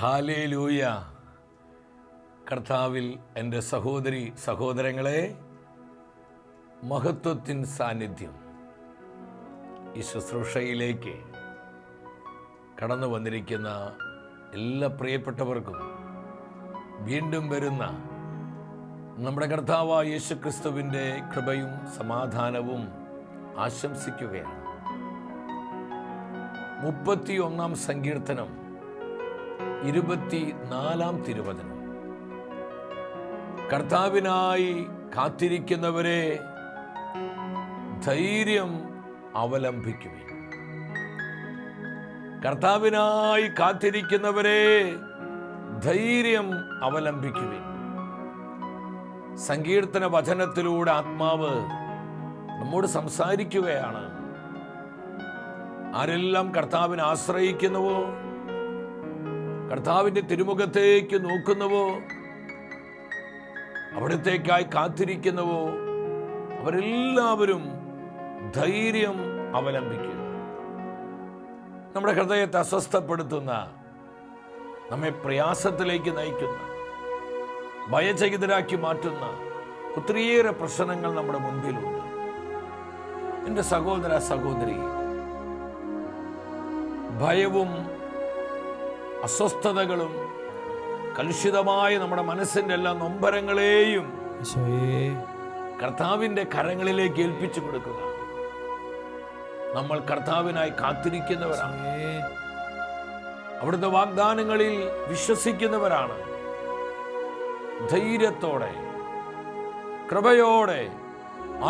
Hallelujah. കർത്താവിൽ എൻ്റെ സഹോദരി സഹോദരങ്ങളെ, മഹത്വത്തിൻ സാന്നിധ്യം ഈ ശുശ്രൂഷയിലേക്ക് കടന്നു വന്നിരിക്കുന്ന എല്ലാ പ്രിയപ്പെട്ടവർക്കും വീണ്ടും വരുന്ന നമ്മുടെ കർത്താവായ യേശുക്രിസ്തുവിൻ്റെ കൃപയും സമാധാനവും ആശംസിക്കുകയാണ്. 31-ാം സങ്കീർത്തനം 24-ാം തിരുവചനം. കർത്താവിനായി കാത്തിരിക്കുന്നവരെ ധൈര്യം അവലംബിക്കുവിൻ. കർത്താവിനായി കാത്തിരിക്കുന്നവരെ ധൈര്യം അവലംബിക്കുവിൻ. സങ്കീർത്തന വചനത്തിലൂടെ ആത്മാവ് നമ്മോട് സംസാരിക്കുകയാണ്. ആരെല്ലാം കർത്താവിനെ ആശ്രയിക്കുന്നുവോ, കർത്താവിൻ്റെ തിരുമുഖത്തേക്ക് നോക്കുന്നുവോ, അവിടത്തേക്കായി കാത്തിരിക്കുന്നുവോ, അവരെല്ലാവരും ധൈര്യം അവലംബിക്കുക. നമ്മുടെ ഹൃദയത്തെ അസ്വസ്ഥപ്പെടുത്തുന്ന, നമ്മെ പ്രയാസത്തിലേക്ക് നയിക്കുന്ന, ഭയചകിതരാക്കി മാറ്റുന്ന ഒത്തിരിയേറെ പ്രശ്നങ്ങൾ നമ്മുടെ മുൻപിലുണ്ട്. എൻ്റെ സഹോദര സഹോദരി, ഭയവും അസ്വസ്ഥതകളും കലുഷിതമായ നമ്മുടെ മനസ്സിൻ്റെ എല്ലാ നൊമ്പരങ്ങളെയും കർത്താവിൻ്റെ കരങ്ങളിലേക്ക് ഏൽപ്പിച്ചു കൊടുക്കുക. നമ്മൾ കർത്താവിനായി കാത്തിരിക്കുന്നവരാണ്, അവിടുത്തെ വാഗ്ദാനങ്ങളിൽ വിശ്വസിക്കുന്നവരാണ്. ധൈര്യത്തോടെ, കൃപയോടെ,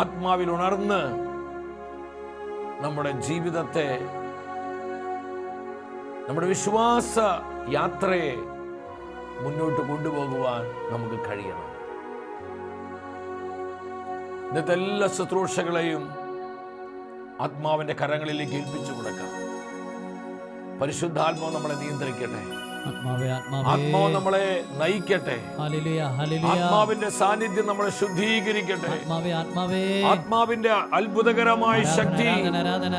ആത്മാവിൽ ഉണർന്ന് നമ്മുടെ ജീവിതത്തെ, നമ്മുടെ വിശ്വാസ യാത്രയെ മുന്നോട്ട് കൊണ്ടുപോകുവാൻ നമുക്ക് കഴിയണം. ഇന്നത്തെ എല്ലാ ശുശ്രൂഷകളെയും ആത്മാവിന്റെ കരങ്ങളിലേക്ക് ഏൽപ്പിച്ചു കൊടുക്കാം. പരിശുദ്ധാത്മാവ് നമ്മളെ നിയന്ത്രിക്കട്ടെ, ആത്മാവ് നമ്മളെ നയിക്കട്ടെ, ആത്മാവിന്റെ സാന്നിധ്യം നമ്മളെ ശുദ്ധീകരിക്കട്ടെ. ആത്മാവിന്റെ അത്ഭുതകരമായ ശക്തി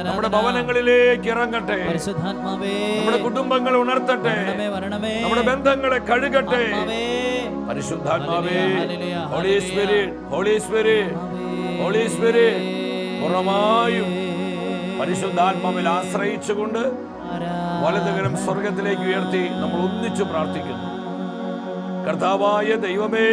നമ്മുടെ ഭവനങ്ങളിലേക്ക് ഇറങ്ങട്ടെ, നമ്മുടെ കുടുംബങ്ങളെ ഉണർത്തട്ടെ, നമ്മുടെ ബന്ധങ്ങളെ കഴുകട്ടെ. പരിശുദ്ധാത്മാവേ, holy spirit, holy spirit, holy spirit, ഉറവായും പരിശുദ്ധാത്മാവിൽ ആശ്രയിച്ചുകൊണ്ട് വലതുകരം സ്വർഗത്തിലേക്ക് ഉയർത്തി നമ്മൾ ഒന്നിച്ചു പ്രാർത്ഥിക്കുന്നു. കർത്താവായ ദൈവമേ,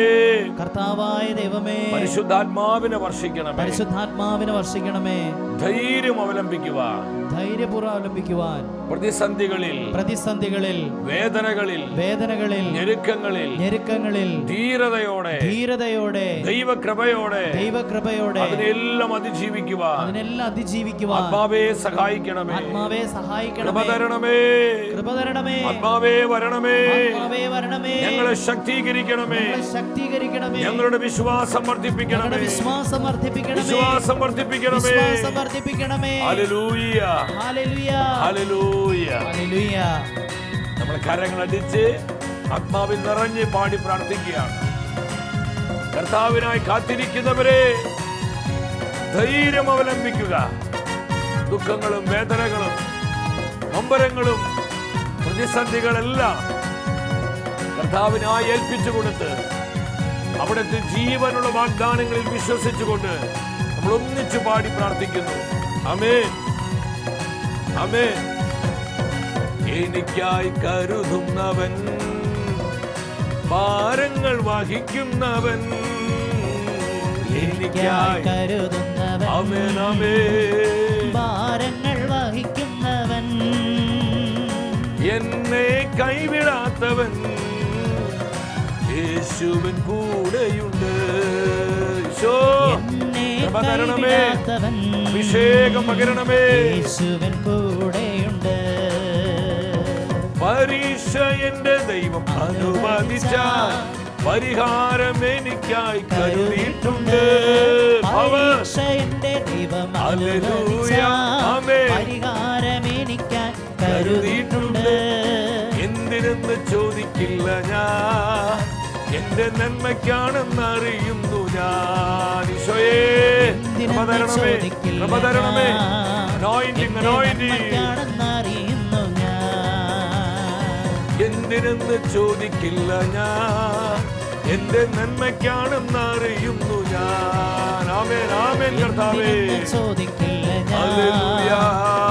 കർത്താവായ ദൈവമേ, പരിശുദ്ധാത്മാവിനെ വർഷിക്കണമേ, പരിശുദ്ധാത്മാവിനെ വർഷിക്കണമേ. ധൈര്യം അവലംബിക്കുവാൻ, ധൈര്യപൂർവ്വം അവലംബിക്കുവാൻ, പ്രതിസന്ധികളിൽ, പ്രതിസന്ധികളിൽ, വേദനകളിൽ, വേദനകളിൽ, ഞെരുക്കങ്ങളിൽ, ഞെരുക്കങ്ങളിൽ ധീരതയോടെ, ധീരതയോടെ, ദൈവകൃപയോടെ, ദൈവകൃപയോടെ അതിനെല്ലാം അതിജീവിക്കുവാൻ, അതിനെല്ലാം അതിജീവിക്കുവാൻ ആത്മാവേ സഹായിക്കണമേ, ആത്മാവേ സഹായിക്കണമേ, കൃപ തരണമേ, കൃപ തരണമേ, ആത്മാവേ വരണമേ, ആത്മാവേ വരണമേ, ഞങ്ങളെ ശക്തീകരിക്കണമേ, ശക്തീകരിക്കണമേ, ഞങ്ങളുടെ വിശ്വാസം വർദ്ധിപ്പിക്കണമേ, വിശ്വാസം വർദ്ധിപ്പിക്കണമേ, വിശ്വാസം വർദ്ധിപ്പിക്കണമേ. വിശ്വാസം വർദ്ധിപ്പിക്കണമേ. Hallelujah, hallelujah, hallelujah. ഹല്ലേലൂയ. നമ്മൾ കരങ്ങളടിച്ച് ആത്മാവിൽ നിറഞ്ഞ് പാടി പ്രാർത്ഥിക്കുകയാണ്. കർത്താവിനായി കാത്തിരിക്കുന്നവരെ ധൈര്യം അവലംബിക്കുക. ദുഃഖങ്ങളും വേദനകളും നൊമ്പരങ്ങളും പ്രതിസന്ധികളെല്ലാം കർത്താവിനായി ഏൽപ്പിച്ചു കൊടുത്ത് അവിടുത്തെ ജീവനുള്ള വാഗ്ദാനങ്ങളിൽ വിശ്വസിച്ചുകൊണ്ട് നമ്മൾ ഒന്നിച്ചു പാടി പ്രാർത്ഥിക്കുന്നു. ആമേൻ, ആമേൻ. എനിക്കായി കരുതുന്നവൻ, ഭാരങ്ങൾ വഹിക്കുന്നവൻ, എനിക്കായി കരുതുന്നവൻ, ആമേൻ, ആമേൻ. ഭാരങ്ങൾ വഹിക്കുന്നവൻ, എന്നെ കൈവിടാത്തവൻ, യേശുവിൻ കൂടെയുണ്ട്. ഈശോ, കൃപ തരണമേ, അഭിഷേകം പകരണമേ. യേശുവിൻ കൂടെയുണ്ട്. പരീക്ഷ എന്റെ ദൈവം അനുവദിച്ചാൽ പരിഹാരം എനിക്കായി കരുതിയിട്ടുണ്ട്. പരീക്ഷ എന്റെ ദൈവം അനുവദിച്ചാൽ പരിഹാരം എനിക്കായി കരുതിയിട്ടുണ്ട്. എന്തിനെന്ന് ചോദിക്കില്ല ഞാൻ, എന്റെ നന്മയ്ക്കാണെന്നറിയുന്നു ഞാൻ. ഈശോയേ, കൃപ തരണമേ, കൃപ തരണമേ. anointing, anointing. എന്നറിയുന്നു ഞാൻ. എന്തിനെന്ന് ചോദിക്കില്ല ഞാൻ, എന്റെ നന്മയ്ക്കാണെന്ന് അറിയുന്നു ഞാൻ. ആമേൻ, ആമേൻ കർത്താവേ. ചോദിക്കില്ല ഹല്ലേലൂയ.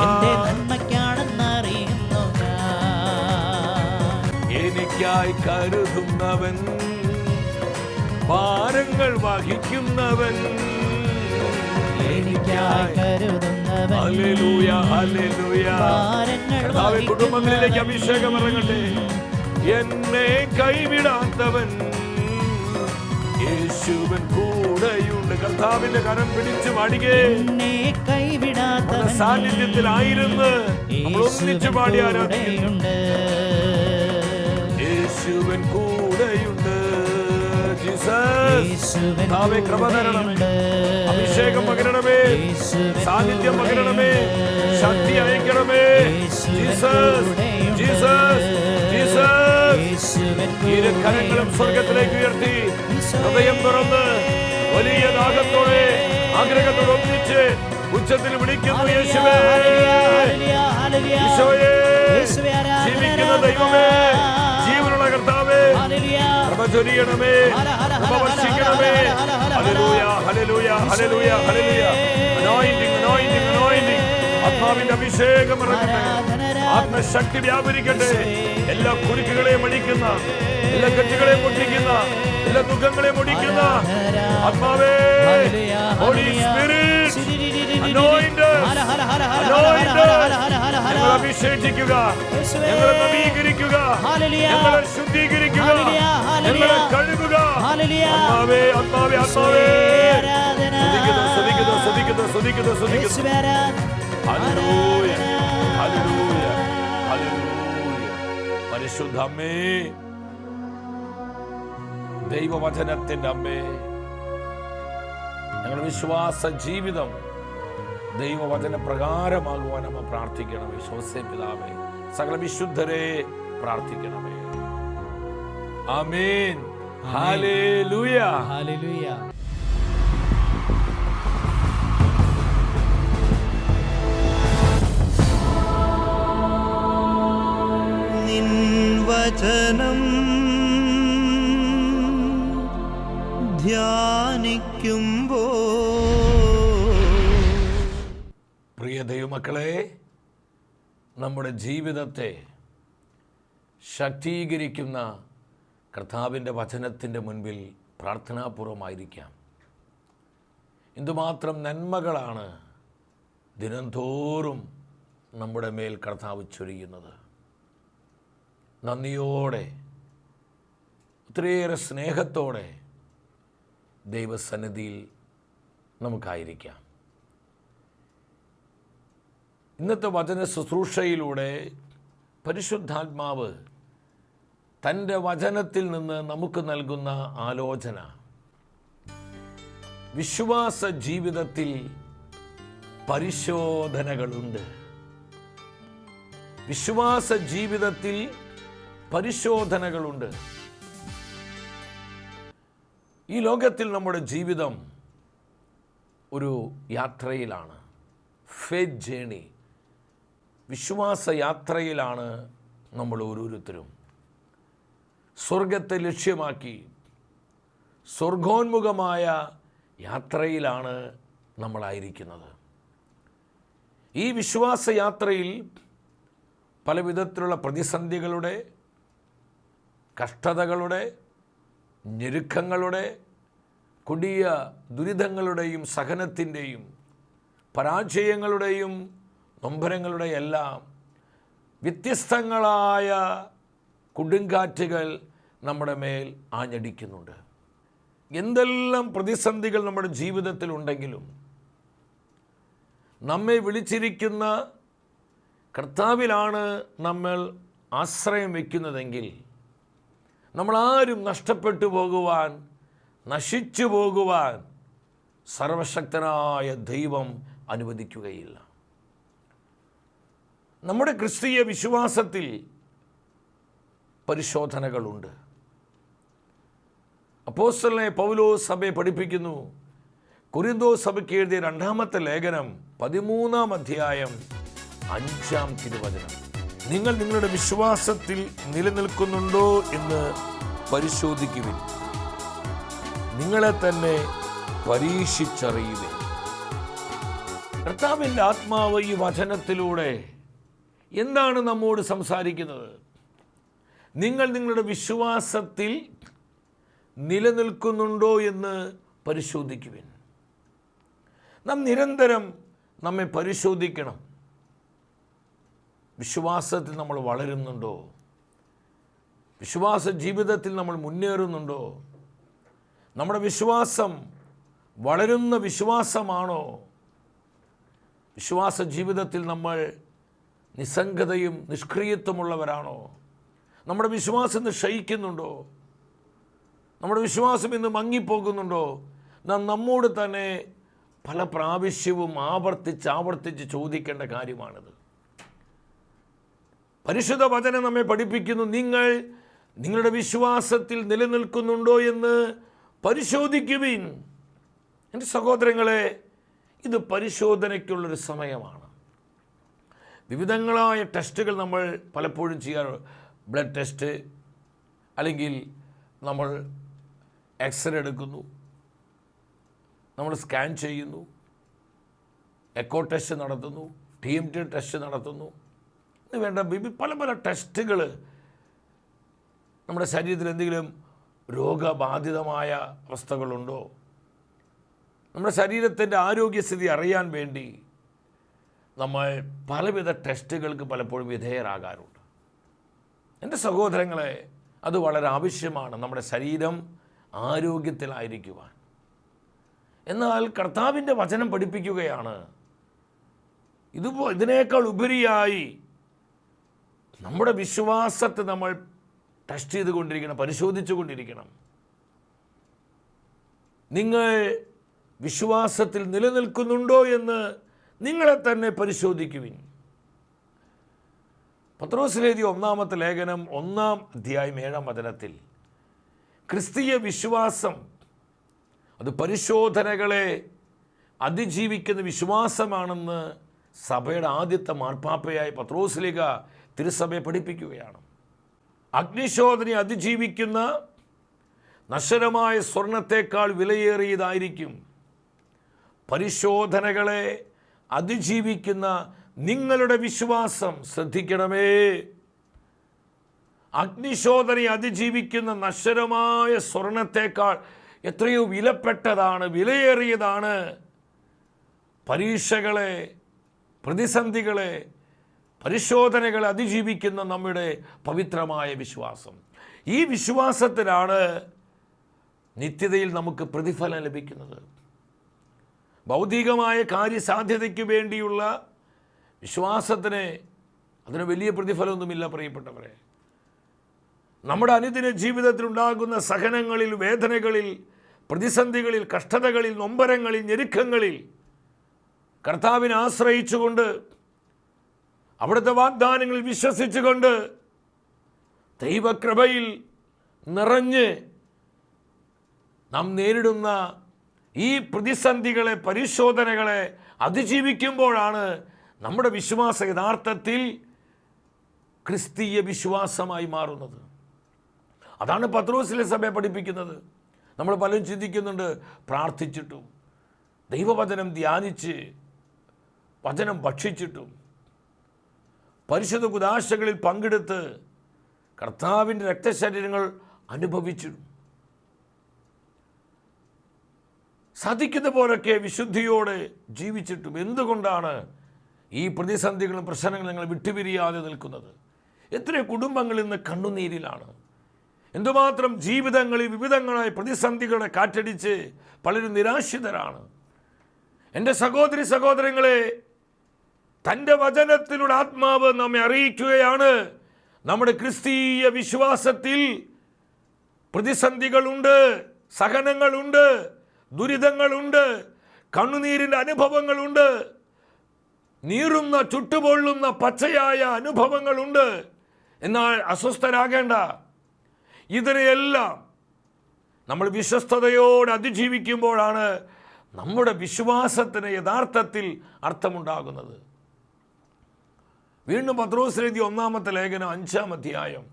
എന്റെ നന്മയ്ക്കാണെന്ന് അറിയുന്നു ഞാൻ. എനിക്കായി കരുതുന്നവൻ, ഭാരങ്ങൾ വഹിക്കുന്നവൻ, എനിക്കായി കരുതുന്നവൻ, ഹല്ലേലൂയ, ഹല്ലേലൂയ. ഭാരങ്ങൾ കർത്താവേ, കുടുംബങ്ങളിലേക്ക് വഹിക്കുന്നവൻ, അഭിഷേകം ഇറങ്ങട്ടെ. എന്നെ കൈവിടാത്തവൻ യേശുവൻ കൂടെയുണ്ട്. കർത്താവിന്റെ കരം പിടിച്ചു പാടുകേ. എന്നെ കൈവിടാത്തവൻ സാന്നിധ്യത്തിലായിരുന്നു നമ്മൾ ഒന്നിച്ചു പാടി ആരാധിക്കുന്നു. യേശുവൻ കൂടെയുണ്ട്. ജീസസ്, കർത്താവേ, കൃപ തരണമേ, അഭിഷേകം പകരണമേ, സാന്നിധ്യം പകരണമേ, ശക്തി അയക്കണമേ. Jesus, Jesus, Jesus. ഇരു കരങ്ങളും സ്വർഗത്തിലേക്ക് ഉയർത്തി ഹൃദയം തുറന്ന് വലിയ ദാഹത്തോടെ ആഗ്രഹത്തോടെ ഒന്നിച്ച് ഉച്ചത്തിൽ വിളിക്കുന്നു. യേശുവേ, ഈശോയേ, ജീവിക്കുന്ന ദൈവമേ, ജീവനുള്ള കർത്താവേ, കൃപ ചൊരിയണമേ, കൃപ വർഷിക്കണമേ. Hallelujah, hallelujah, hallelujah, hallelujah. Anointing, anointing, anointing. ആത്മാവിന്റെ അഭിഷേകം ഇറങ്ങട്ടെ, ആത്മശക്തി വ്യാപരിക്കട്ടെ. എല്ലാ കുരുക്കുകളെയും അടിക്കുന്ന, എല്ലാ കെട്ടുകളെയും പൊട്ടിക്കുന്ന, എല്ലാ ദുഃഖങ്ങളെയും ഒടിക്കുന്ന ആത്മാവേ, ഹോളി സ്പിരിറ്റ്, അനോയിന്റഡ്, ഞങ്ങളെ അഭിഷേകിക്കുക, ഞങ്ങളെ നവീകരിക്കുക, ഞങ്ങളെ ശുദ്ധീകരിക്കുക, ഞങ്ങളെ കഴുകുക. ആത്മാവേ, ആത്മാവേ, ആത്മാവേ. സ്തുതിക്കുന്നു, സ്തുതിക്കുന്നു, സ്തുതിക്കുന്നു, സ്തുതിക്കുന്നു, സ്തുതിക്കുന്നു. Hallelujah, hallelujah, hallelujah. പരിശുദ്ധ അമ്മേ, ദൈവവചനത്തിന്റെ അമ്മേ, ഞങ്ങളുടെ വിശ്വാസ ജീവിതം ദൈവവചന പ്രകാരമാകുവാൻ അമ്മ പ്രാർത്ഥിക്കണമേ. ശ്വാസേ പിതാവേ, സകല വിശുദ്ധരെ പ്രാർത്ഥിക്കണമേ. ആമേൻ. Hallelujah, hallelujah. നിൻ വചനം ധ്യാനിക്കുമ്പോൾ പ്രിയ ദൈവമക്കളെ, നമ്മുടെ ജീവിതത്തെ ശക്തീകരിക്കുന്ന കർത്താവിൻ്റെ വചനത്തിൻ്റെ മുൻപിൽ പ്രാർത്ഥനാപൂർവമായിരിക്കാം. എന്തുമാത്രം നന്മകളാണ് ദിനംതോറും നമ്മുടെ മേൽ കർത്താവ് ചൊരിയുന്നത്. നന്ദിയോടെ, ഒത്തിരിയേറെ സ്നേഹത്തോടെ ദൈവസന്നിധിയിൽ നമുക്കായിരിക്കാം. ഇന്നത്തെ വചന ശുശ്രൂഷയിലൂടെ പരിശുദ്ധാത്മാവ് തൻ്റെ വചനത്തിൽ നിന്ന് നമുക്ക് നൽകുന്ന ആലോചന, വിശ്വാസ ജീവിതത്തിൽ പരിശോധനകളുണ്ട്. വിശ്വാസ ജീവിതത്തിൽ പരിശോധനകളുണ്ട്. ഈ ലോകത്തിൽ നമ്മുടെ ജീവിതം ഒരു യാത്രയിലാണ്. ഫെയ്ത്ത് ജേണി, വിശ്വാസ യാത്രയിലാണ് നമ്മൾ ഓരോരുത്തരും. സ്വർഗത്തെ ലക്ഷ്യമാക്കി സ്വർഗോന്മുഖമായ യാത്രയിലാണ് നമ്മളായിരിക്കുന്നത്. ഈ വിശ്വാസ യാത്രയിൽ പല വിധത്തിലുള്ള പ്രതിസന്ധികളുടെ, കഷ്ടതകളുടെ, ഞെരുക്കങ്ങളുടെ, കൊടിയ ദുരിതങ്ങളുടെയും സഹനത്തിൻ്റെയും പരാജയങ്ങളുടെയും നൊമ്പരങ്ങളുടെ എല്ലാം വ്യത്യസ്തങ്ങളായ കൊടുങ്കാറ്റുകൾ നമ്മുടെ മേൽ ആഞ്ഞടിക്കുന്നുണ്ട്. എന്തെല്ലാം പ്രതിസന്ധികൾ നമ്മുടെ ജീവിതത്തിലുണ്ടെങ്കിലും നമ്മെ വിളിച്ചിരിക്കുന്ന കർത്താവിലാണ് നമ്മൾ ആശ്രയം വയ്ക്കുന്നതെങ്കിൽ നമ്മളാരും നഷ്ടപ്പെട്ടു പോകുവാൻ, നശിച്ചു പോകുവാൻ സർവശക്തനായ ദൈവം അനുവദിക്കുകയില്ല. നമ്മുടെ ക്രിസ്തീയ വിശ്വാസത്തിൽ പരിശോധനകളുണ്ട്. അപ്പോസ്തലനായ പൗലോസ് സഭയെ പഠിപ്പിക്കുന്നു. കൊരിന്തോസ് സഭയ്ക്ക് എഴുതിയ 2-ാമത്തെ ലേഖനം 13-ാം അധ്യായം 5-ാം തിരുവചനം. നിങ്ങൾ നിങ്ങളുടെ വിശ്വാസത്തിൽ നിലനിൽക്കുന്നുണ്ടോ എന്ന് പരിശോധിക്കുവിൻ. നിങ്ങളെ തന്നെ പരീക്ഷിച്ചറിയുവിൻ. കർത്താവിൻ്റെ ആത്മാവ് ഈ വചനത്തിലൂടെ എന്താണ് നമ്മോട് സംസാരിക്കുന്നത്? നിങ്ങൾ നിങ്ങളുടെ വിശ്വാസത്തിൽ നിലനിൽക്കുന്നുണ്ടോ എന്ന് പരിശോധിക്കുവിൻ. നാം നിരന്തരം നമ്മെ പരിശോധിക്കണം. വിശ്വാസത്തിൽ നമ്മൾ വളരുന്നുണ്ടോ? വിശ്വാസ ജീവിതത്തിൽ നമ്മൾ മുന്നേറുന്നുണ്ടോ? നമ്മുടെ വിശ്വാസം വളരുന്ന വിശ്വാസമാണോ? വിശ്വാസ ജീവിതത്തിൽ നമ്മൾ നിസ്സംഗതയും നിഷ്ക്രിയത്വമുള്ളവരാണോ? നമ്മുടെ വിശ്വാസം ഇന്ന് ക്ഷയിക്കുന്നുണ്ടോ? നമ്മുടെ വിശ്വാസം ഇന്ന് മങ്ങിപ്പോകുന്നുണ്ടോ? നാം നമ്മോട് തന്നെ പല പ്രാവശ്യവും ആവർത്തിച്ച് ചോദിക്കേണ്ട കാര്യമാണിത്. പരിശുദ്ധ വചനം നമ്മെ പഠിപ്പിക്കുന്നു, നിങ്ങൾ നിങ്ങളുടെ വിശ്വാസത്തിൽ നിലനിൽക്കുന്നുണ്ടോ എന്ന് പരിശോധിക്കുവിൻ. എൻ്റെ സഹോദരങ്ങളെ, ഇത് പരിശോധനയ്ക്കുള്ളൊരു സമയമാണ്. വിവിധങ്ങളായ ടെസ്റ്റുകൾ നമ്മൾ പലപ്പോഴും ചെയ്യാറ്. ബ്ലഡ് ടെസ്റ്റ്, അല്ലെങ്കിൽ നമ്മൾ എക്സ്റേ എടുക്കുന്നു, നമ്മൾ സ്കാൻ ചെയ്യുന്നു, എക്കോ ടെസ്റ്റ് നടത്തുന്നു, TMT ടെസ്റ്റ് നടത്തുന്നു. ഇത് വേണ്ട പല ടെസ്റ്റുകൾ. നമ്മുടെ ശരീരത്തിൽ എന്തെങ്കിലും രോഗബാധിതമായ അവസ്ഥകളുണ്ടോ? നമ്മുടെ ശരീരത്തിൻ്റെ ആരോഗ്യസ്ഥിതി അറിയാൻ വേണ്ടി നമ്മൾ പലവിധ ടെസ്റ്റുകൾക്ക് പലപ്പോഴും വിധേയരാകാറുണ്ട്. എൻ്റെ സഹോദരങ്ങളെ, അത് വളരെ ആവശ്യമാണ് നമ്മുടെ ശരീരം ആരോഗ്യത്തിലായിരിക്കുവാൻ. എന്നാൽ കർത്താവിൻ്റെ വചനം പഠിപ്പിക്കുകയാണ്, ഇതിനേക്കാൾ ഉപരിയായി നമ്മുടെ വിശ്വാസത്തെ നമ്മൾ ടെസ്റ്റ് ചെയ്തുകൊണ്ടിരിക്കണം, പരിശോധിച്ചു കൊണ്ടിരിക്കണം. നിങ്ങൾ വിശ്വാസത്തിൽ നിലനിൽക്കുന്നുണ്ടോ എന്ന് നിങ്ങളെ തന്നെ പരിശോധിക്കുവിൻ. പത്രോസിലെഴുതിയ 1-ാമത്തെ ലേഖനം 1-ാം അധ്യായം 7-ാം വചനത്തിൽ ക്രിസ്തീയ വിശ്വാസം അത് പരിശോധനകളെ അതിജീവിക്കുന്ന വിശ്വാസമാണെന്ന് സഭയുടെ ആദ്യത്തെ മാർപ്പാപ്പയായ പത്രോസ്ലീഹ തിരുസഭയെ പഠിപ്പിക്കുകയാണ്. അഗ്നിശോധനയെ അതിജീവിക്കുന്ന നശ്വരമായ സ്വർണത്തേക്കാൾ വിലയേറിയതായിരിക്കും പരിശോധനകളെ അതിജീവിക്കുന്ന നിങ്ങളുടെ വിശ്വാസം. ശ്രദ്ധിക്കണമേ, അഗ്നിശോധനയെ അതിജീവിക്കുന്ന നശ്വരമായ സ്വർണത്തേക്കാൾ എത്രയോ വിലപ്പെട്ടതാണ്, വിലയേറിയതാണ് പരീക്ഷകളെ, പ്രതിസന്ധികളെ, പരിശോധനകളെ അതിജീവിക്കുന്ന നമ്മുടെ പവിത്രമായ വിശ്വാസം. ഈ വിശ്വാസത്തിലാണ് നിത്യതയിൽ നമുക്ക് പ്രതിഫലം ലഭിക്കുന്നത്. ഭൗതികമായ കാര്യസാധ്യതയ്ക്ക് വേണ്ടിയുള്ള വിശ്വാസത്തിന് അതിന് വലിയ പ്രതിഫലമൊന്നുമില്ല പ്രിയപ്പെട്ടവരെ. നമ്മുടെ അനുദിന ജീവിതത്തിൽ ഉണ്ടാകുന്ന സഹനങ്ങളിൽ, വേദനകളിൽ, പ്രതിസന്ധികളിൽ, കഷ്ടതകളിൽ, നൊമ്പരങ്ങളിൽ, ഞെരുക്കങ്ങളിൽ കർത്താവിനെ ആശ്രയിച്ചുകൊണ്ട്, അവിടുത്തെ വാഗ്ദാനങ്ങളിൽ വിശ്വസിച്ചുകൊണ്ട്, ദൈവകൃപയിൽ നിറഞ്ഞ് നാം നേരിടുന്ന ഈ പ്രതിസന്ധികളെ, പരിശോധനകളെ അതിജീവിക്കുമ്പോഴാണ് നമ്മുടെ വിശ്വാസം യഥാർത്ഥത്തിൽ ക്രിസ്തീയ വിശ്വാസമായി മാറുന്നത്. അതാണ് പത്രോസിലെ സഭയെ പഠിപ്പിക്കുന്നത്. നമ്മൾ പലരും ചിന്തിക്കുന്നുണ്ട്, പ്രാർത്ഥിച്ചിട്ടും ദൈവവചനം ധ്യാനിച്ച് വചനം ഭക്ഷിച്ചിട്ടും പരിശുദ്ധ കുദാശകളിൽ പങ്കെടുത്ത് കർത്താവിൻ്റെ രക്തശരീരങ്ങൾ അനുഭവിച്ചിട്ടും സാധിക്കുന്ന പോലൊക്കെ വിശുദ്ധിയോടെ ജീവിച്ചിട്ടും എന്തുകൊണ്ടാണ് ഈ പ്രതിസന്ധികളും പ്രശ്നങ്ങളും ഞങ്ങൾ വിട്ടുപിരിയാതെ നിൽക്കുന്നത്? എത്രയോ കുടുംബങ്ങൾ ഇന്ന് കണ്ണുനീരിലാണ്. എന്തുമാത്രം ജീവിതങ്ങളിൽ വിവിധങ്ങളായ പ്രതിസന്ധികളെ കാറ്റടിച്ച് പലരും നിരാശിതരാണ്. എൻ്റെ സഹോദരി സഹോദരങ്ങളെ, തൻ്റെ വചനത്തിലൂടെ ആത്മാവ് നമ്മെ അറിയിക്കുകയാണ്, നമ്മുടെ ക്രിസ്തീയ വിശ്വാസത്തിൽ പ്രതിസന്ധികളുണ്ട്, സഹനങ്ങളുണ്ട്, ദുരിതങ്ങളുണ്ട്, കണ്ണുനീരിൻ്റെ അനുഭവങ്ങളുണ്ട്, നീറുന്ന ചുട്ടുപൊള്ളുന്ന പച്ചയായ അനുഭവങ്ങളുണ്ട്. എന്നാൽ അസ്വസ്ഥരാകേണ്ട. ഇതിനെയെല്ലാം നമ്മൾ വിശ്വസ്തയോടെ അതിജീവിക്കുമ്പോഴാണ് നമ്മുടെ വിശ്വാസത്തിന് യഥാർത്ഥത്തിൽ അർത്ഥമുണ്ടാകുന്നത്. വീണ്ടും പത്രോസ് എഴുതിയ 1-ാമത്തെ ലേഖനം 5-ാം അധ്യായം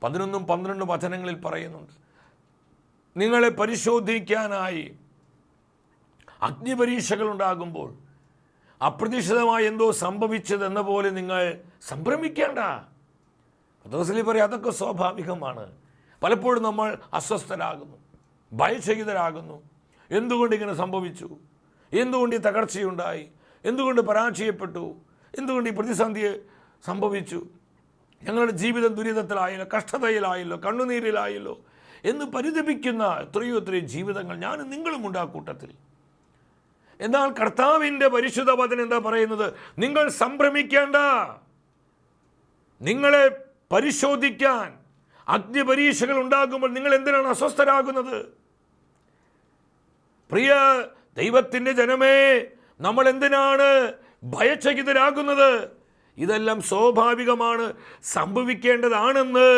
11-12 വചനങ്ങളിൽ പറയുന്നുണ്ട്, നിങ്ങളെ പരിശോധിക്കാനായി അഗ്നിപരീക്ഷകൾ ഉണ്ടാകുമ്പോൾ അപ്രതീക്ഷിതമായി എന്തോ സംഭവിച്ചതെന്ന പോലെ നിങ്ങൾ സംഭ്രമിക്കേണ്ട. പത്രോസ് പറയും, അതൊക്കെ സ്വാഭാവികമാണ്. പലപ്പോഴും നമ്മൾ അസ്വസ്ഥരാകുന്നു, ഭയചകിതരാകുന്നു. എന്തുകൊണ്ട് ഇങ്ങനെ സംഭവിച്ചു? എന്തുകൊണ്ട് ഈ തകർച്ചയുണ്ടായി? എന്തുകൊണ്ട് പരാജയപ്പെട്ടു? എന്തുകൊണ്ട് ഈ പ്രതിസന്ധി സംഭവിച്ചു? ഞങ്ങളുടെ ജീവിതം ദുരിതത്തിലായല്ലോ, കഷ്ടതയിലായല്ലോ, കണ്ണുനീരിലായല്ലോ എന്ന് പരിതപിക്കുന്ന എത്രയോ ജീവിതങ്ങൾ ഞാനും നിങ്ങളും ഉണ്ട് ആ കൂട്ടത്തിൽ. എന്നാൽ കർത്താവിൻ്റെ പരിശുദ്ധ വചനം എന്താ പറയുന്നത്? നിങ്ങൾ സംഭ്രമിക്കേണ്ട. നിങ്ങളെ പരിശോധിക്കാൻ അഗ്നിപരീക്ഷകൾ ഉണ്ടാകുമ്പോൾ നിങ്ങൾ എന്തിനാണ് അസ്വസ്ഥരാകുന്നത്? പ്രിയ ദൈവത്തിൻ്റെ ജനമേ, നമ്മൾ എന്തിനാണ് ഭയചകിതരാകുന്നത്? ഇതെല്ലാം സ്വാഭാവികമാണ്, സംഭവിക്കേണ്ടതാണെന്ന്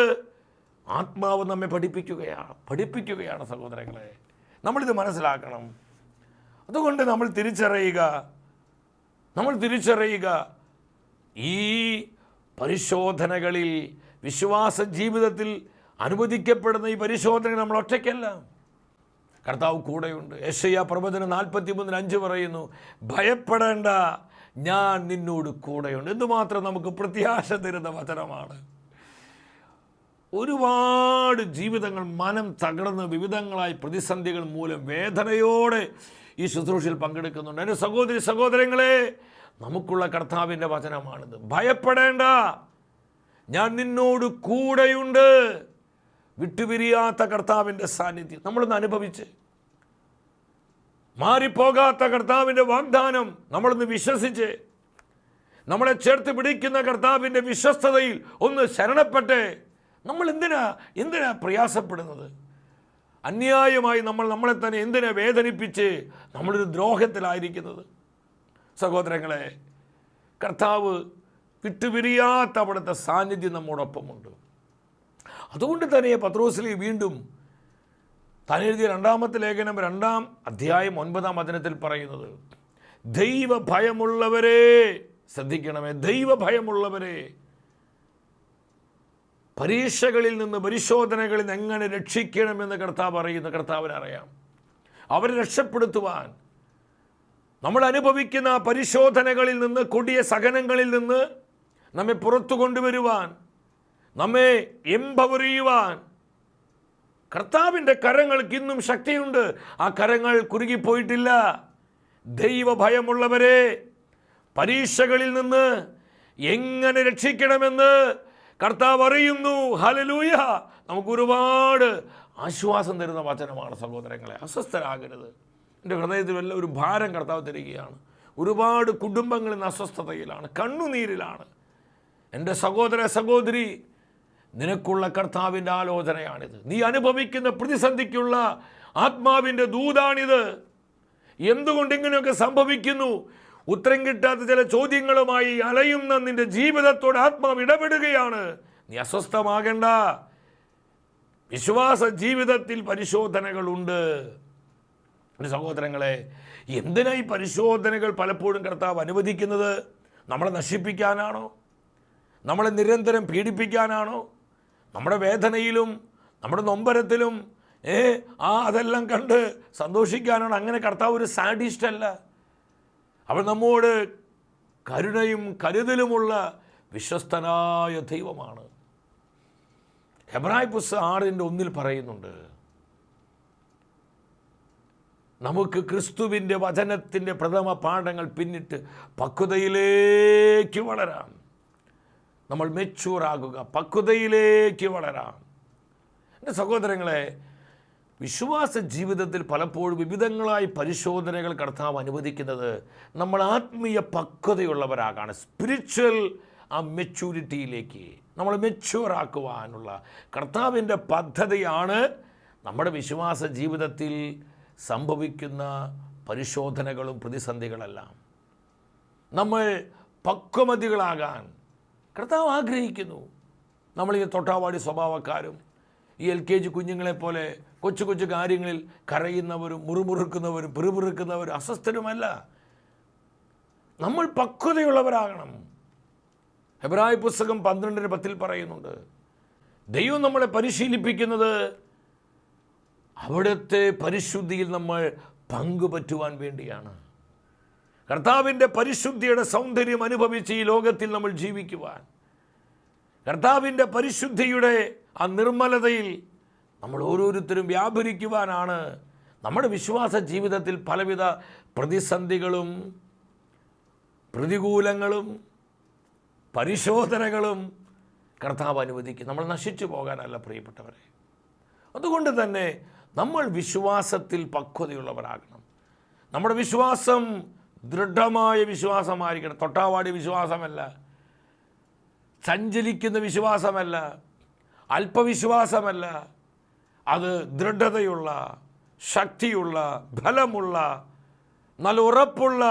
ആത്മാവ് നമ്മെ പഠിപ്പിക്കുകയാണ് സഹോദരങ്ങളെ. നമ്മളിത് മനസ്സിലാക്കണം. അതുകൊണ്ട് നമ്മൾ തിരിച്ചറിയുക ഈ പരിശോധനകളിൽ, വിശ്വാസ ജീവിതത്തിൽ അനുവദിക്കപ്പെടുന്ന ഈ പരിശോധന നമ്മൾ ഒറ്റയ്ക്കല്ല, കർത്താവ് കൂടെയുണ്ട്. യെശയ്യാ പ്രവചനം 43:5 പറയുന്നു, ഭയപ്പെടേണ്ട, ഞാൻ നിന്നോട് കൂടെയുണ്ട്. എന്തുമാത്രം നമുക്ക് പ്രത്യാശ തരുന്ന വചനമാണ്. ഒരുപാട് ജീവിതങ്ങൾ മനം തകർന്ന് വിവിധങ്ങളായ പ്രതിസന്ധികൾ മൂലം വേദനയോടെ ഈ ശുശ്രൂഷയിൽ പങ്കെടുക്കുന്നുണ്ട്. എൻ്റെ സഹോദരങ്ങളെ, നമുക്കുള്ള കർത്താവിൻ്റെ വചനമാണിത്. ഭയപ്പെടേണ്ട, ഞാൻ നിന്നോട് കൂടെയുണ്ട്. വിട്ടുപിരിയാത്ത കർത്താവിൻ്റെ സാന്നിധ്യം നമ്മളൊന്ന് അനുഭവിച്ച്, മാറിപ്പോകാത്ത കർത്താവിൻ്റെ വാഗ്ദാനം നമ്മളൊന്ന് വിശ്വസിച്ച്, നമ്മളെ ചേർത്ത് പിടിക്കുന്ന കർത്താവിൻ്റെ വിശ്വസ്തതയിൽ ഒന്ന് ശരണപ്പെട്ടെ. നമ്മൾ എന്തിനാ പ്രയാസപ്പെടുന്നത്? അന്യായമായി നമ്മളെ തന്നെ എന്തിനാ വേദനിപ്പിച്ച് നമ്മളൊരു ദ്രോഹത്തിലായിരിക്കുന്നത്? സഹോദരങ്ങളെ, കർത്താവ് വിട്ടുപിരിയാത്ത അവിടുത്തെ സാന്നിധ്യം നമ്മോടൊപ്പമുണ്ട്. അതുകൊണ്ട് തന്നെ പത്രോസിൽ വീണ്ടും താൻ എഴുതിയ 2-ാമത്തെ ലേഖനം 2-ാം അധ്യായം 9-ാം വചനത്തിൽ പറയുന്നത്, ദൈവഭയമുള്ളവരെ ശ്രദ്ധിക്കണമേ, ദൈവഭയമുള്ളവരെ പരീക്ഷകളിൽ നിന്ന്, പരിശോധനകളിൽ നിന്ന് എങ്ങനെ രക്ഷിക്കണമെന്ന് കർത്താവിനറിയാം. അവരെ രക്ഷപ്പെടുത്തുവാൻ, നമ്മൾ അനുഭവിക്കുന്ന പരിശോധനകളിൽ നിന്ന്, കൊടിയ സഹനങ്ങളിൽ നിന്ന് നമ്മെ പുറത്തു കൊണ്ടുവരുവാൻ, നമ്മെ എംപവർ ചെയ്യുവാൻ കർത്താവിൻ്റെ കരങ്ങൾക്ക് ഇന്നും ശക്തിയുണ്ട്. ആ കരങ്ങൾ കുറുകിപ്പോയിട്ടില്ല. ദൈവഭയമുള്ളവരെ പരീക്ഷകളിൽ നിന്ന് എങ്ങനെ രക്ഷിക്കണമെന്ന് കർത്താവ് അറിയുന്നു. ഹല്ലേലൂയ! നമുക്ക് ഒരുപാട് ആശ്വാസം തരുന്ന വചനമാണ് സഹോദരങ്ങളെ. അസ്വസ്ഥരാകരുത്. എൻ്റെ ഹൃദയത്തിൽ വല്ല ഒരു ഭാരം കർത്താവ് തരികയാണ്. ഒരുപാട് കുടുംബങ്ങൾ ഇന്ന് അസ്വസ്ഥതയിലാണ്, കണ്ണുനീരിലാണ്. എൻ്റെ സഹോദരി, നിനക്കുള്ള കർത്താവിൻ്റെ ആലോചനയാണിത്. നീ അനുഭവിക്കുന്ന പ്രതിസന്ധിക്കുള്ള ആത്മാവിൻ്റെ ദൂതാണിത്. എന്തുകൊണ്ട് ഇങ്ങനെയൊക്കെ സംഭവിക്കുന്നു? ഉത്തരം കിട്ടാത്ത ചില ചോദ്യങ്ങളുമായി അലയുന്ന നിന്റെ ജീവിതത്തോട് ആത്മാവ് ഇടപെടുകയാണ്. നീ അസ്വസ്ഥമാകേണ്ട. വിശ്വാസ ജീവിതത്തിൽ പരിശോധനകളുണ്ട്. എൻ്റെ സഹോദരങ്ങളെ, എന്തിനാ ഈ പരിശോധനകൾ പലപ്പോഴും കർത്താവ് അനുവദിക്കുന്നത്? നമ്മളെ നശിപ്പിക്കാനാണോ? നമ്മളെ നിരന്തരം പീഡിപ്പിക്കാനാണോ? നമ്മുടെ വേദനയിലും നമ്മുടെ നൊമ്പരത്തിലും അതെല്ലാം കണ്ട് സന്തോഷിക്കാനാണോ? അങ്ങനെ കർത്താവ് ഒരു സാഡിസ്റ്റ് അല്ല. അവൻ നമ്മോട് കരുണയും കരുതലുമുള്ള വിശ്വസ്തനായ ദൈവമാണ്. ഹെബ്രായ പുസ്തകം 6:1 പറയുന്നുണ്ട്, നമുക്ക് ക്രിസ്തുവിൻ്റെ വചനത്തിൻ്റെ പ്രഥമ പാഠങ്ങൾ പിന്നിട്ട് പക്വതയിലേക്ക് വളരാം. നമ്മൾ മെച്ചൂറാകുക, പക്വതയിലേക്ക് വളരാം. എൻ്റെ സഹോദരങ്ങളെ, വിശ്വാസ ജീവിതത്തിൽ പലപ്പോഴും വിവിധങ്ങളായ പരിശോധനകൾ കർത്താവ് അനുവദിക്കുന്നത് നമ്മൾ ആത്മീയ പക്വതയുള്ളവരാകാണ്. സ്പിരിച്വൽ ആ മെച്യൂരിറ്റിയിലേക്ക് നമ്മൾ മെച്യൂറാക്കുവാനുള്ള കർത്താവിൻ്റെ പദ്ധതിയാണ് നമ്മുടെ വിശ്വാസ ജീവിതത്തിൽ സംഭവിക്കുന്ന പരിശോധനകളും പ്രതിസന്ധികളെല്ലാം. നമ്മൾ പക്വമതികളാകാൻ കർത്താവ് ആഗ്രഹിക്കുന്നു. നമ്മളീ തൊട്ടാവാടി സ്വഭാവക്കാരും ഈ LKG കുഞ്ഞുങ്ങളെപ്പോലെ കൊച്ചു കൊച്ചു കാര്യങ്ങളിൽ കരയുന്നവരും മുറുമുറുക്കുന്നവരും പിറുപിറുക്കുന്നവരും അസ്വസ്ഥരുമല്ല. നമ്മൾ പക്വതയുള്ളവരാകണം. എബ്രായ പുസ്തകം 12:10 പറയുന്നുണ്ട്, ദൈവം നമ്മളെ പരിശീലിപ്പിക്കുന്നത് അവിടുത്തെ പരിശുദ്ധിയിൽ നമ്മൾ പങ്കുപറ്റുവാൻ വേണ്ടിയാണ്. കർത്താവിൻ്റെ പരിശുദ്ധിയുടെ സൗന്ദര്യം അനുഭവിച്ച് ഈ ലോകത്തിൽ നമ്മൾ ജീവിക്കുവാൻ, കർത്താവിൻ്റെ പരിശുദ്ധിയുടെ ആ നിർമ്മലതയിൽ നമ്മൾ ഓരോരുത്തരും വ്യാപരിക്കുവാനാണ് നമ്മുടെ വിശ്വാസ ജീവിതത്തിൽ പലവിധ പ്രതിസന്ധികളും പ്രതികൂലങ്ങളും പരിശോധനകളും കർത്താവ് അനുവദിക്കും. നമ്മൾ നശിച്ചു പോകാനല്ല പ്രിയപ്പെട്ടവരെ. അതുകൊണ്ട് തന്നെ നമ്മൾ വിശ്വാസത്തിൽ പക്വതയുള്ളവരാകണം. നമ്മുടെ വിശ്വാസം ദൃഢമായ വിശ്വാസമായിരിക്കണം. തൊട്ടാവാടി വിശ്വാസമല്ല, ചഞ്ചലിക്കുന്ന വിശ്വാസമല്ല, അല്പവിശ്വാസമല്ല. അത് ദൃഢതയുള്ള, ശക്തിയുള്ള, ബലമുള്ള, നല്ല ഉറപ്പുള്ള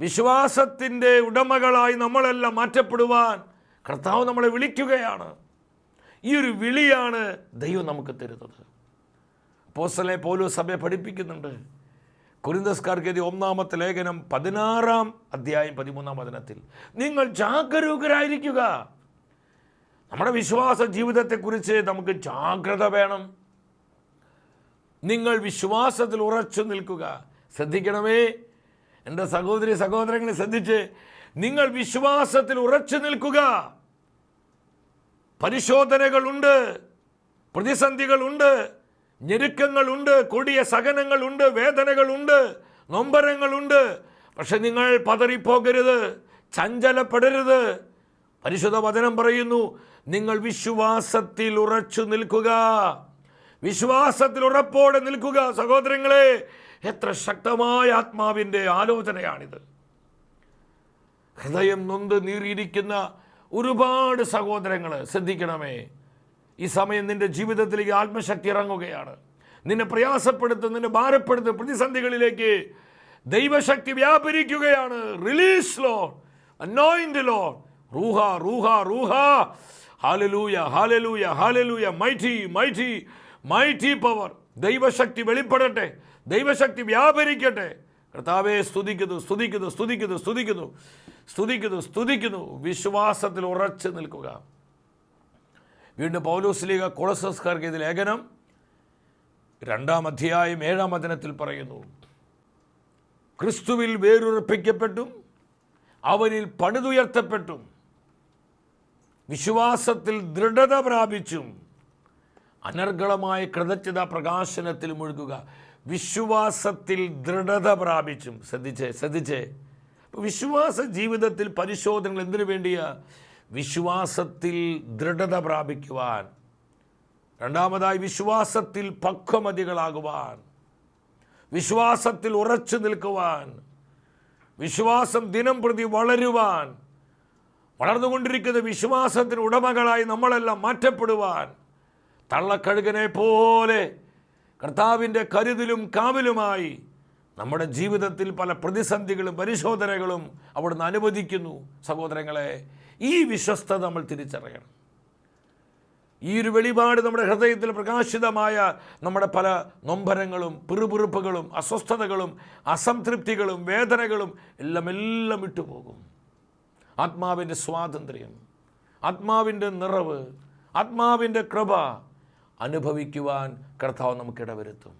വിശ്വാസത്തിൻ്റെ ഉടമകളായി നമ്മളെല്ലാം മാറ്റപ്പെടുവാൻ കർത്താവ് നമ്മളെ വിളിക്കുകയാണ്. ഈ ഒരു വിളിയാണ് ദൈവം നമുക്ക് തരുന്നത്. അപ്പോസ്തലനായ പൗലോസ് സഭയെ പഠിപ്പിക്കുന്നുണ്ട്. കൊരിന്ത്യസ്കാർക്ക് എഴുതിയ 1-ാമത്തെ ലേഖനം 16-ാം അധ്യായം 13-ാം വചനത്തിൽ, നിങ്ങൾ ജാഗരൂകരായിരിക്കുക. നമ്മുടെ വിശ്വാസ ജീവിതത്തെക്കുറിച്ച് നമുക്ക് ജാഗ്രത വേണം. നിങ്ങൾ വിശ്വാസത്തിൽ ഉറച്ചു നിൽക്കുക. ശ്രദ്ധിക്കണമേ എൻ്റെ സഹോദരി സഹോദരങ്ങളെ, ശ്രദ്ധിച്ച്, നിങ്ങൾ വിശ്വാസത്തിൽ ഉറച്ചു നിൽക്കുക. പരിശോധനകളുണ്ട്, പ്രതിസന്ധികളുണ്ട്, ഞെരുക്കങ്ങളുണ്ട്, കൊടിയ സഹനങ്ങളുണ്ട്, വേദനകളുണ്ട്, നൊമ്പരങ്ങളുണ്ട്. പക്ഷെ നിങ്ങൾ പതറിപ്പോകരുത്, ചഞ്ചലപ്പെടരുത്. പരിശുദ്ധ വചനം പറയുന്നു, നിങ്ങൾ വിശ്വാസത്തിൽ ഉറച്ചു നിൽക്കുക. വിശ്വാസത്തിൽ ഉറപ്പോടെ നിൽക്കുക. സഹോദരങ്ങളെ, എത്ര ശക്തമായ ആത്മാവിൻ്റെ ആലോചനയാണിത്. ഹൃദയം നൊന്ത് നീറിയിരിക്കുന്ന ഒരുപാട് സഹോദരങ്ങൾ ശ്രദ്ധിക്കണമേ. ഈ സമയം നിന്റെ ജീവിതത്തിലേക്ക് ആത്മശക്തി ഇറങ്ങുകയാണ്. നിന്നെ പ്രയാസപ്പെടുത്തുന്ന, നിന്നെ ഭാരപ്പെടുത്തുന്ന പ്രതിസന്ധികളിലേക്ക് ദൈവശക്തി വ്യാപരിക്കുകയാണ്. റിലീസ് ലോർഡ്, അനോയിന്റ് ലോർഡ്, റൂഹ റൂഹ റൂഹ. Hallelujah hallelujah hallelujah. Mighty mighty mighty power. ദൈവശക്തി വെളിപ്പെടട്ടെ, ദൈവശക്തി വ്യാപരിക്കട്ടെ. കർത്താവെ സ്തുതിക്കുന്നു സ്തുതിക്കുന്നു സ്തുതിക്കുന്നു സ്തുതിക്കുന്നു സ്തുതിക്കുന്നു സ്തുതിക്കുന്നു. വിശ്വാസത്തിൽ ഉറച്ചു നിൽക്കുക. വീണ്ടും പൗലോസ് ലീഗ കൊളോസ്യർക്കാർക്ക് എഴുതിയ ലേഖനം 2-ാം അധ്യായം 7-ാം വചനത്തിൽ പറയുന്നു, ക്രിസ്തുവിൽ വേരുറപ്പിക്കപ്പെട്ടും അവനിൽ പണിതുയർത്തപ്പെട്ടും വിശ്വാസത്തിൽ ദൃഢത പ്രാപിച്ചും അനർഗളമായ കൃതജ്ഞതാ പ്രകാശനത്തിൽ മുഴുകുക. വിശ്വാസത്തിൽ ദൃഢത പ്രാപിച്ചും. ശ്രദ്ധിച്ചേ. വിശ്വാസ ജീവിതത്തിൽ പരിശോധനകൾ എന്തിനു വേണ്ടിയാ? വിശ്വാസത്തിൽ ദൃഢത പ്രാപിക്കുവാൻ. രണ്ടാമതായി വിശ്വാസത്തിൽ പക്വമതികളാകുവാൻ, വിശ്വാസത്തിൽ ഉറച്ചു നിൽക്കുവാൻ, വിശ്വാസം ദിനം പ്രതി വളരുവാൻ, വളർന്നുകൊണ്ടിരിക്കുന്ന വിശ്വാസത്തിന് ഉടമകളായി നമ്മളെല്ലാം മാറ്റപ്പെടുവാൻ, തള്ളക്കഴുകനെ പോലെ കർത്താവിൻ്റെ കരുതലും കാവലുമായി നമ്മുടെ ജീവിതത്തിൽ പല പ്രതിസന്ധികളും പരിശോധനകളും അവിടുന്ന് അനുവദിക്കുന്നു. സഹോദരങ്ങളെ, ഈ വിശ്വസ്തത നമ്മൾ തിരിച്ചറിയണം. ഈ ഒരു വെളിപാട് നമ്മുടെ ഹൃദയത്തിൽ പ്രകാശിതമായ നമ്മുടെ പല നൊമ്പരങ്ങളും പിറുപിറുപ്പുകളും അസ്വസ്ഥതകളും അസംതൃപ്തികളും വേദനകളും എല്ലാം വിട്ടുപോകും. ആത്മാവിൻ്റെ സ്വാതന്ത്ര്യം, ആത്മാവിൻ്റെ നിറവ്, ആത്മാവിൻ്റെ കൃപ അനുഭവിക്കുവാൻ കർത്താവ് നമുക്കിടവരുത്തും.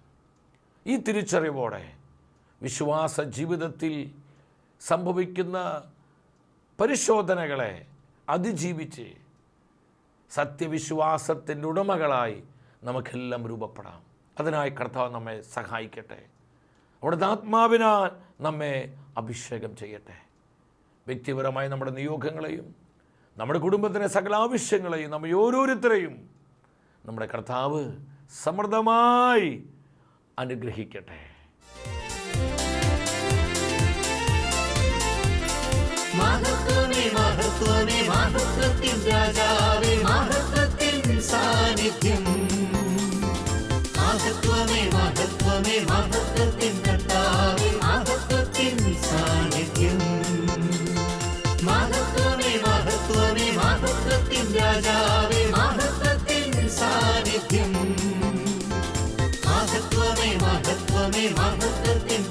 ഈ തിരിച്ചറിവോടെ വിശ്വാസ ജീവിതത്തിൽ സംഭവിക്കുന്ന പരിശോധനകളെ അതിജീവിച്ച് സത്യവിശ്വാസത്തിൻ്റെ ഉടമകളായി നമുക്കെല്ലാം രൂപപ്പെടാം. അതിനായി കർത്താവ് നമ്മെ സഹായിക്കട്ടെ. അവിടുത്തെ ആത്മാവിനാൽ നമ്മെ അഭിഷേകം ചെയ്യട്ടെ. വ്യക്തിപരമായി നമ്മുടെ നിയോഗങ്ങളെയും നമ്മുടെ കുടുംബത്തിൻ്റെ സകല ആവശ്യങ്ങളെയും നമ്മെ ഓരോരുത്തരെയും നമ്മുടെ കർത്താവ് സമൃദ്ധമായി അനുഗ്രഹിക്കട്ടെ. മഹത്വമേ മഹത്വമേ മഹത്വത്തിൻ രാജാവേ, മഹത്വത്തിൻ സാന്നിധ്യം. മഹത്വമേ മഹത്വമേ മഹത്വത്തിൻ കർത്താവേ, മഹത്വത്തിൻ സാന്നിധ്യം. മഹത്വമേ മഹത്വമേ മഹത്വത്തിൻ രാജാവേ, മഹത്വത്തിൻ സാന്നിധ്യം. മഹത്വമേ മഹത്വമേ മഹത്വത്തിൻ